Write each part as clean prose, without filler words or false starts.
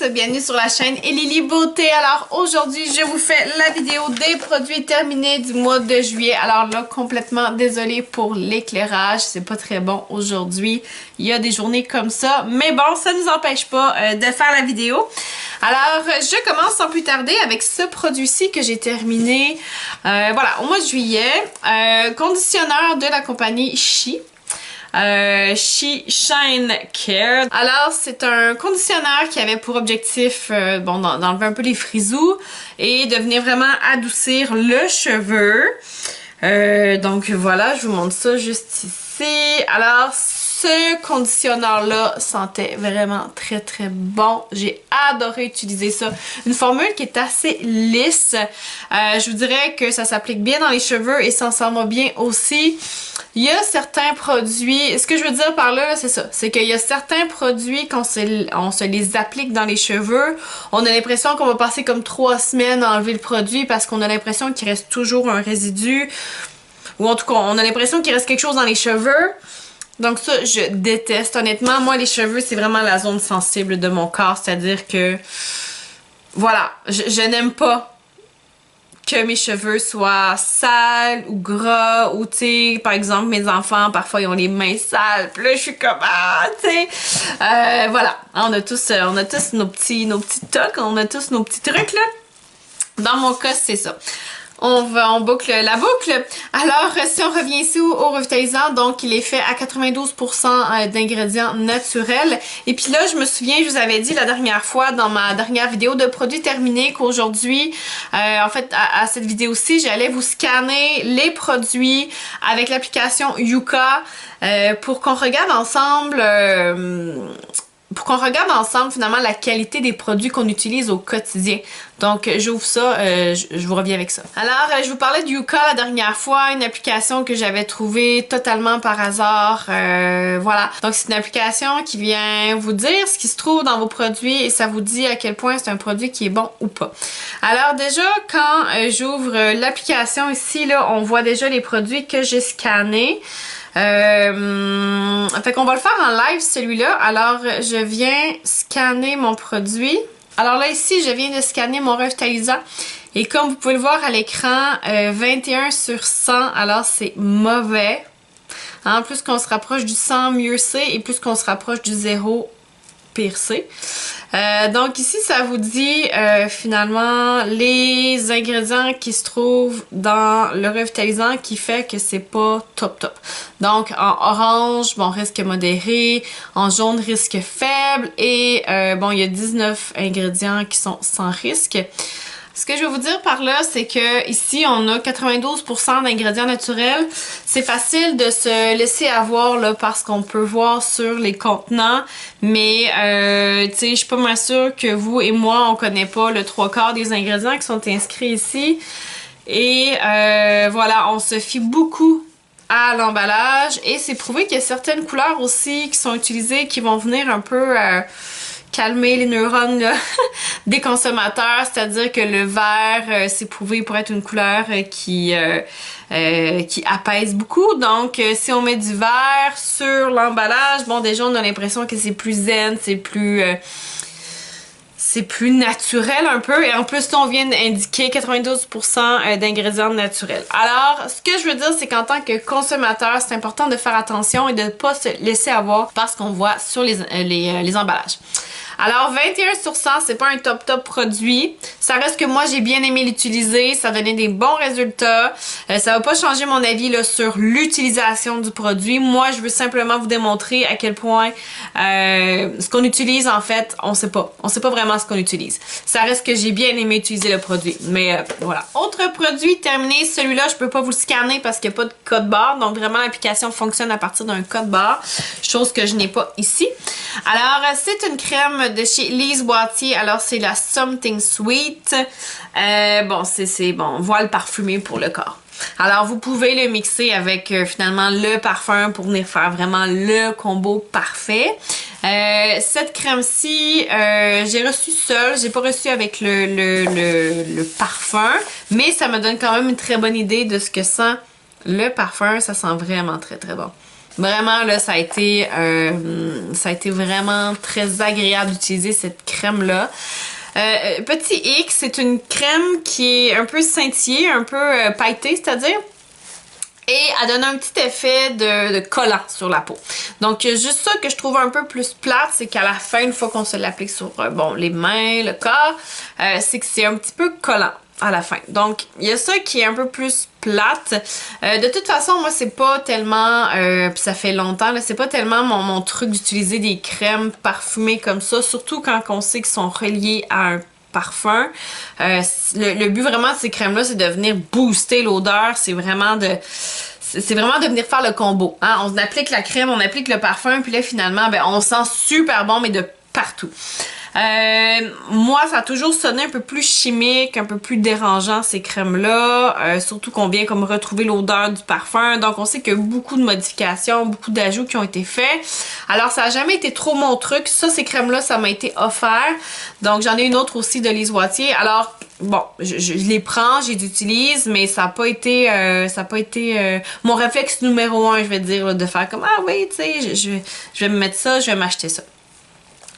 bienvenue sur la chaîne Elili Beauté. Alors aujourd'hui je vous fais la vidéo des produits terminés du mois de juillet. Alors là complètement désolée pour l'éclairage, c'est pas très bon aujourd'hui. Il y a des journées comme ça, mais bon ça nous empêche pas de faire la vidéo. Alors je commence sans plus tarder avec ce produit-ci que j'ai terminé voilà au mois de juillet. Conditionneur de la compagnie She. Shine Care. Alors c'est un conditionneur qui avait pour objectif d'enlever un peu les frisous et de venir vraiment adoucir le cheveu. Donc voilà, je vous montre ça juste ici. Alors ce conditionneur-là sentait vraiment très très bon. J'ai adoré utiliser ça. Une formule qui est assez lisse. Je vous dirais que ça s'applique bien dans les cheveux et ça s'en va bien aussi. Il y a certains produits, ce que je veux dire par là, c'est ça. C'est qu'il y a certains produits, quand on se les applique dans les cheveux, on a l'impression qu'on va passer comme 3 semaines à enlever le produit parce qu'on a l'impression qu'il reste toujours un résidu. Ou en tout cas, on a l'impression qu'il reste quelque chose dans les cheveux. Donc ça, je déteste. Honnêtement, moi, les cheveux, c'est vraiment la zone sensible de mon corps. C'est-à-dire que, voilà, je n'aime pas que mes cheveux soient sales ou gras. Ou, tu sais, par exemple, mes enfants, parfois, ils ont les mains sales. Puis là, je suis comme, ah, tu sais. Voilà, on a tous nos petits tocs. On a tous nos petits trucs, là. Dans mon cas, c'est ça. On boucle la boucle. Alors, si on revient ici au revitalisant, donc il est fait à 92% d'ingrédients naturels. Et puis là, je me souviens, je vous avais dit la dernière fois dans ma dernière vidéo de produits terminés qu'aujourd'hui, en fait, à cette vidéo-ci, j'allais vous scanner les produits avec l'application Yuka pour qu'on regarde ensemble... finalement la qualité des produits qu'on utilise au quotidien. Donc j'ouvre ça, je vous reviens avec ça. Alors je vous parlais de Yuka la dernière fois, une application que j'avais trouvée totalement par hasard. Voilà. Donc c'est une application qui vient vous dire ce qui se trouve dans vos produits et ça vous dit à quel point c'est un produit qui est bon ou pas. Alors déjà quand j'ouvre l'application ici, là, on voit déjà les produits que j'ai scannés. Fait qu'on va le faire en live celui-là. Alors je viens scanner mon produit. Alors là ici je viens de scanner mon revitalisant et comme vous pouvez le voir à l'écran 21/100, alors c'est mauvais. Hein, plus qu'on se rapproche du 100 mieux c'est et plus qu'on se rapproche du 0 pire c'est. Donc ici ça vous dit finalement les ingrédients qui se trouvent dans le revitalisant qui fait que c'est pas top. Donc en orange, bon, risque modéré, en jaune, risque faible et bon, il y a 19 ingrédients qui sont sans risque. Ce que je vais vous dire par là, c'est que ici on a 92% d'ingrédients naturels. C'est facile de se laisser avoir là parce qu'on peut voir sur les contenants, mais tu sais, je suis pas mal sûre que vous et moi on connaît pas le 3/4 des ingrédients qui sont inscrits ici. Et voilà, on se fie beaucoup à l'emballage et c'est prouvé qu'il y a certaines couleurs aussi qui sont utilisées qui vont venir un peu calmer les neurones là, des consommateurs, c'est-à-dire que le vert, c'est prouvé pour être une couleur qui apaise beaucoup. Donc, si on met du vert sur l'emballage, bon, déjà, on a l'impression que c'est plus zen, c'est plus naturel un peu. Et en plus, là, on vient d'indiquer 92% d'ingrédients naturels. Alors, ce que je veux dire, c'est qu'en tant que consommateur, c'est important de faire attention et de ne pas se laisser avoir par ce qu'on voit sur les emballages. Alors 21/100, c'est pas un top produit. Ça reste que moi j'ai bien aimé l'utiliser, ça donnait des bons résultats. Ça va pas changer mon avis là, sur l'utilisation du produit. Moi je veux simplement vous démontrer à quel point ce qu'on utilise en fait, on sait pas. On sait pas vraiment ce qu'on utilise. Ça reste que j'ai bien aimé utiliser le produit. Mais voilà. Autre produit terminé, celui-là je peux pas vous le scanner parce qu'il n'y a pas de code barre. Donc vraiment l'application fonctionne à partir d'un code barre. Chose que je n'ai pas ici. Alors c'est une crème de chez Lise Boîtier. Alors c'est la Something Sweet. Bon, c'est bon, voile parfumé pour le corps. Alors vous pouvez le mixer avec finalement le parfum pour venir faire vraiment le combo parfait. Cette crème-ci, j'ai reçu seule, j'ai pas reçu avec le parfum, mais ça me donne quand même une très bonne idée de ce que sent le parfum. Ça sent vraiment très très bon. Vraiment, là, ça a été vraiment très agréable d'utiliser cette crème-là. Petit hic, c'est une crème qui est un peu scintillée, un peu pailletée, c'est-à-dire. Et elle donne un petit effet de collant sur la peau. Donc, juste ça que je trouve un peu plus plate, c'est qu'à la fin, une fois qu'on se l'applique sur bon, les mains, le corps, c'est que c'est un petit peu collant à la fin. Donc, il y a ça qui est un peu plus plate. De toute façon, moi, c'est pas tellement, puis ça fait longtemps, là, c'est pas tellement mon truc d'utiliser des crèmes parfumées comme ça, surtout quand on sait qu'ils sont reliés à un parfum. Le but vraiment de ces crèmes-là, c'est de venir booster l'odeur. C'est vraiment de venir faire le combo. Hein? On applique la crème, on applique le parfum, puis là, finalement, ben, on sent super bon, mais de partout. Moi, ça a toujours sonné un peu plus chimique, un peu plus dérangeant ces crèmes-là, surtout qu'on vient comme retrouver l'odeur du parfum. Donc, on sait qu'il y a beaucoup de modifications, beaucoup d'ajouts qui ont été faits. Alors, ça a jamais été trop mon truc. Ça, ces crèmes-là, ça m'a été offert. Donc, j'en ai une autre aussi de Lise Wattier. Alors, bon, je les prends, je les utilise, mais ça n'a pas été, mon réflexe numéro 1, je vais dire, là, de faire comme, ah oui, tu sais, je vais me mettre ça, je vais m'acheter ça.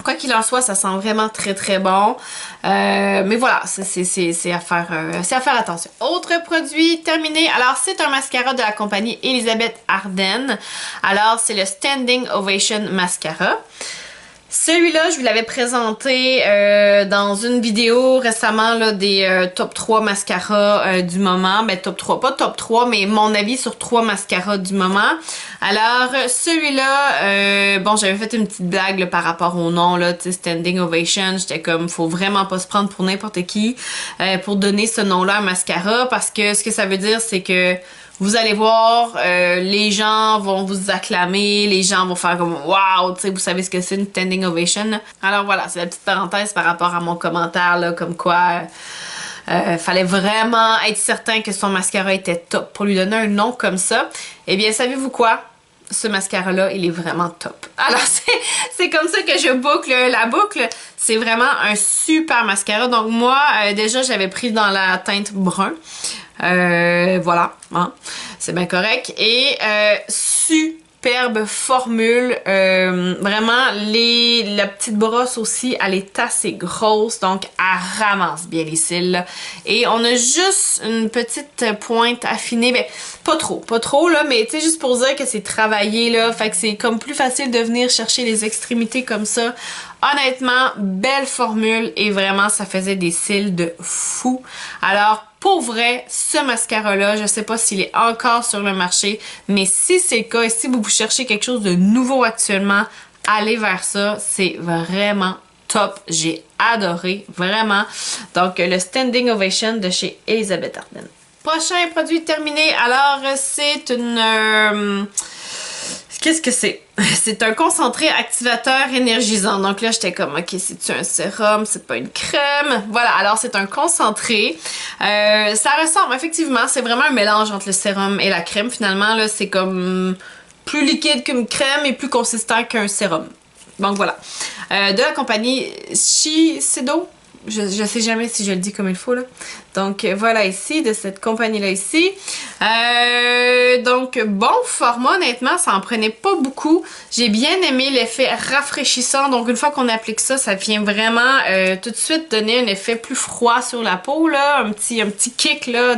Quoi qu'il en soit, ça sent vraiment très très bon. Mais voilà, c'est à faire attention. Autre produit terminé. Alors, c'est un mascara de la compagnie Elisabeth Arden. Alors, c'est le Standing Ovation Mascara. Celui-là, je vous l'avais présenté dans une vidéo récemment là, des top 3 mascaras du moment. Ben top 3, pas top 3, mais mon avis sur 3 mascaras du moment. Alors, celui-là, bon, j'avais fait une petite blague là, par rapport au nom, là, tu sais, Standing Ovation. J'étais comme, faut vraiment pas se prendre pour n'importe qui pour donner ce nom-là à un mascara, parce que ce que ça veut dire, c'est que vous allez voir, les gens vont vous acclamer, les gens vont faire comme « Wow! » Tu sais, vous savez ce que c'est une standing ovation. Alors voilà, c'est la petite parenthèse par rapport à mon commentaire, là, comme quoi fallait vraiment être certain que son mascara était top pour lui donner un nom comme ça. Eh bien, savez-vous quoi? Ce mascara-là, il est vraiment top. Alors, c'est comme ça que je boucle la boucle. C'est vraiment un super mascara. Donc moi, déjà, j'avais pris dans la teinte brun. Voilà, hein, c'est bien correct. Et superbe formule. Vraiment, la petite brosse aussi, elle est assez grosse. Donc, elle ramasse bien les cils. Là. Et on a juste une petite pointe affinée. Ben, pas trop là, mais tu sais, juste pour dire que c'est travaillé là. Fait que c'est comme plus facile de venir chercher les extrémités comme ça. Honnêtement, belle formule et vraiment, ça faisait des cils de fou. Alors, pour vrai, ce mascara-là, je sais pas s'il est encore sur le marché, mais si c'est le cas et si vous cherchez quelque chose de nouveau actuellement, allez vers ça. C'est vraiment top. J'ai adoré, vraiment. Donc, le Standing Ovation de chez Elisabeth Arden. Prochain produit terminé. Alors, c'est une... Qu'est-ce que c'est? C'est un concentré activateur énergisant. Donc là, j'étais comme, ok, c'est-tu un sérum? C'est pas une crème? Voilà, alors c'est un concentré. Ça ressemble, effectivement, c'est vraiment un mélange entre le sérum et la crème. Finalement, là, c'est comme plus liquide qu'une crème et plus consistant qu'un sérum. Donc voilà. De la compagnie Shiseido. Je sais jamais si je le dis comme il faut, là. Donc, voilà ici, de cette compagnie-là ici. Donc, bon format, honnêtement, ça en prenait pas beaucoup. J'ai bien aimé l'effet rafraîchissant. Donc, une fois qu'on applique ça, ça vient vraiment tout de suite donner un effet plus froid sur la peau, là. Un petit kick, là,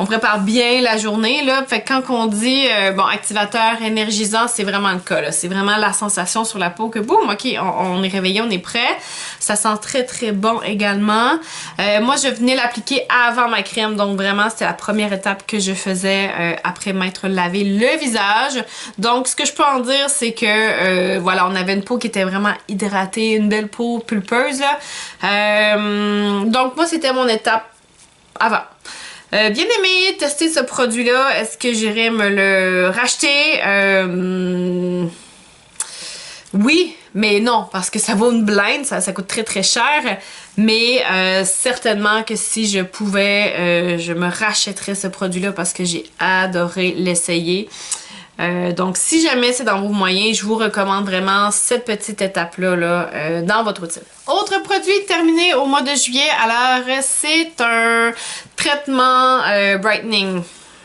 on prépare bien la journée, là. Fait que quand on dit, bon, activateur énergisant, c'est vraiment le cas, là. C'est vraiment la sensation sur la peau que, boum, ok, on est réveillé, on est prêt. Ça sent très, très bon également. Moi, je venais l'appliquer avant ma crème, donc vraiment c'était la première étape que je faisais après m'être lavé le visage. Donc ce que je peux en dire, c'est que voilà, on avait une peau qui était vraiment hydratée, une belle peau pulpeuse là. Donc moi c'était mon étape avant. Bien aimé tester ce produit là. Est-ce que j'irais me le racheter? Oui, mais non, parce que ça vaut une blinde, ça coûte très très cher. Mais certainement que si je pouvais, je me rachèterais ce produit-là parce que j'ai adoré l'essayer. Donc si jamais c'est dans vos moyens, je vous recommande vraiment cette petite étape-là là, dans votre routine. Autre produit terminé au mois de juillet, alors c'est un traitement brightening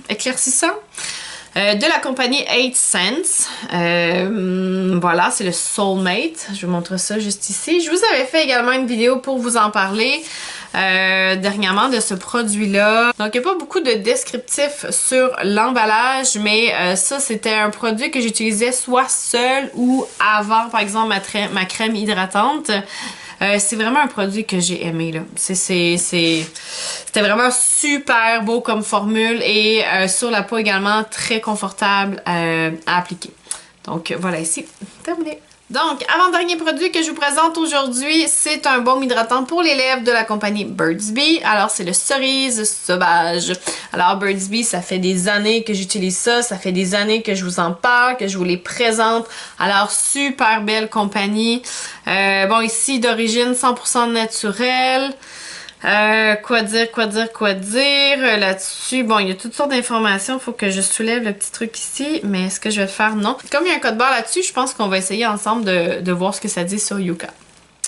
éclaircissant. de la compagnie 8 Cents. Voilà, c'est le Soulmate. Je vous montre ça juste ici. Je vous avais fait également une vidéo pour vous en parler dernièrement de ce produit-là. Donc, il n'y a pas beaucoup de descriptifs sur l'emballage, mais ça, c'était un produit que j'utilisais soit seul ou avant, par exemple, ma crème hydratante. C'est vraiment un produit que j'ai aimé, là. C'était vraiment super beau comme formule et sur la peau également très confortable à appliquer. Donc, voilà ici, terminé. Donc, avant-dernier produit que je vous présente aujourd'hui, c'est un baume hydratant pour les lèvres de la compagnie Burt's Bees. Alors, c'est le cerise sauvage. Alors, Burt's Bees, ça fait des années que j'utilise ça. Ça fait des années que je vous en parle, que je vous les présente. Alors, super belle compagnie. Bon, ici, d'origine 100% naturelle. Quoi dire là-dessus? Bon, il y a toutes sortes d'informations. Il faut que je soulève le petit truc ici. Mais est-ce que je vais le faire? Non. Comme il y a un code barre là-dessus, je pense qu'on va essayer ensemble de voir ce que ça dit sur Yuka.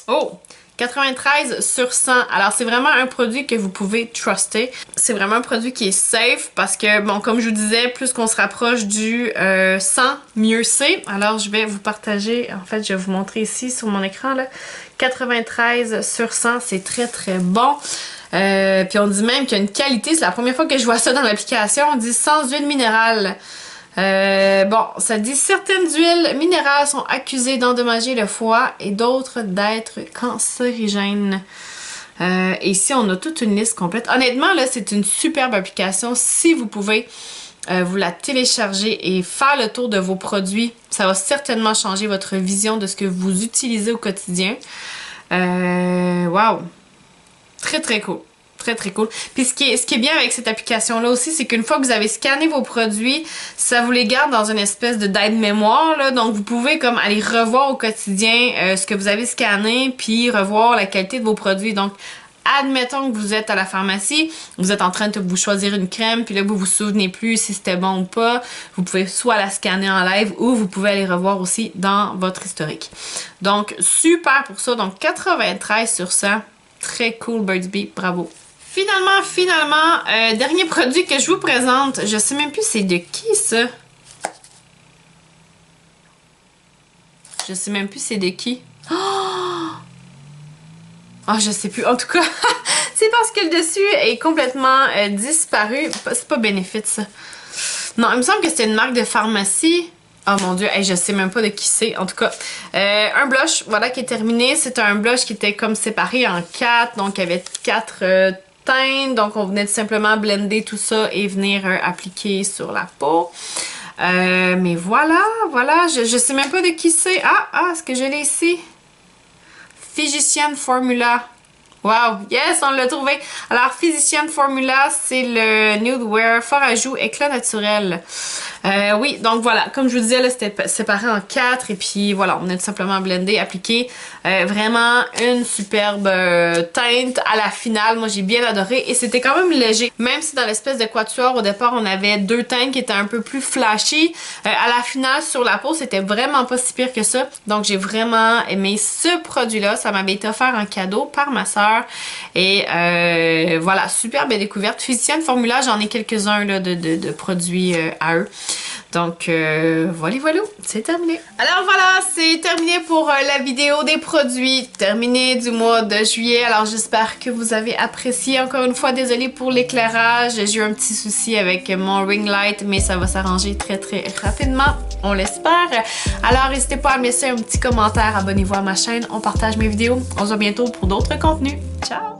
Oh! 93 sur 100. Alors, c'est vraiment un produit que vous pouvez truster. C'est vraiment un produit qui est safe parce que, bon, comme je vous disais, plus qu'on se rapproche du 100, mieux c'est. Alors, je vais vous partager, en fait, je vais vous montrer ici sur mon écran, là. 93 sur 100, c'est très, très bon. Puis on dit même qu'il y a une qualité. C'est la première fois que je vois ça dans l'application. On dit sans huile minérale. Bon, ça dit certaines huiles minérales sont accusées d'endommager le foie et d'autres d'être cancérigènes. Et ici, on a toute une liste complète. Honnêtement, là, c'est une superbe application. Si vous pouvez, vous la télécharger et faire le tour de vos produits, ça va certainement changer votre vision de ce que vous utilisez au quotidien. Wow! Très, très cool. Très, très cool. Puis ce qui est bien avec cette application-là aussi, c'est qu'une fois que vous avez scanné vos produits, ça vous les garde dans une espèce de d'aide-mémoire, là. Donc, vous pouvez comme aller revoir au quotidien ce que vous avez scanné, puis revoir la qualité de vos produits. Donc, admettons que vous êtes à la pharmacie, vous êtes en train de vous choisir une crème, puis là, vous vous souvenez plus si c'était bon ou pas. Vous pouvez soit la scanner en live ou vous pouvez aller revoir aussi dans votre historique. Donc, super pour ça. Donc, 93 sur 100. Très cool, Burt's Bees. Bravo. Finalement, dernier produit que je vous présente. Je sais même plus c'est de qui ça. Je sais même plus c'est de qui. Oh, je sais plus. En tout cas, c'est parce que le dessus est complètement disparu. C'est pas Benefit, ça. Non, il me semble que c'était une marque de pharmacie. Oh mon dieu, hey, je sais même pas de qui c'est. En tout cas, un blush, voilà, qui est terminé. C'est un blush qui était comme séparé en 4. Donc, il y avait 4 teintes. Donc, on venait de simplement blender tout ça et venir appliquer sur la peau. Mais voilà, je sais même pas de qui c'est. Ah, est-ce que je l'ai ici? Physician Formula. Wow, yes, on l'a trouvé. Alors, Physician Formula, c'est le Nude Wear fort à joues éclat naturel. Oui, donc voilà, comme je vous disais, là, c'était séparé en 4 et puis voilà, on a tout simplement blendé, appliqué. Vraiment une superbe teinte à la finale. Moi, j'ai bien adoré et c'était quand même léger. Même si dans l'espèce de quatuor, au départ, on avait 2 teintes qui étaient un peu plus flashy. À la finale, sur la peau, c'était vraiment pas si pire que ça. Donc, j'ai vraiment aimé ce produit-là. Ça m'avait été offert en cadeau par ma soeur. Et voilà, super belle découverte. Physician Formula, j'en ai quelques-uns de produits à eux. Donc voilà, c'est terminé. Alors voilà, c'est terminé pour la vidéo des produits terminés du mois de juillet. Alors j'espère que vous avez apprécié. Encore une fois, désolée pour l'éclairage. J'ai eu un petit souci avec mon ring light, mais ça va s'arranger très très rapidement. On l'espère. Alors n'hésitez pas à me laisser un petit commentaire. Abonnez-vous à ma chaîne. On partage mes vidéos. On se voit bientôt pour d'autres contenus. Ciao!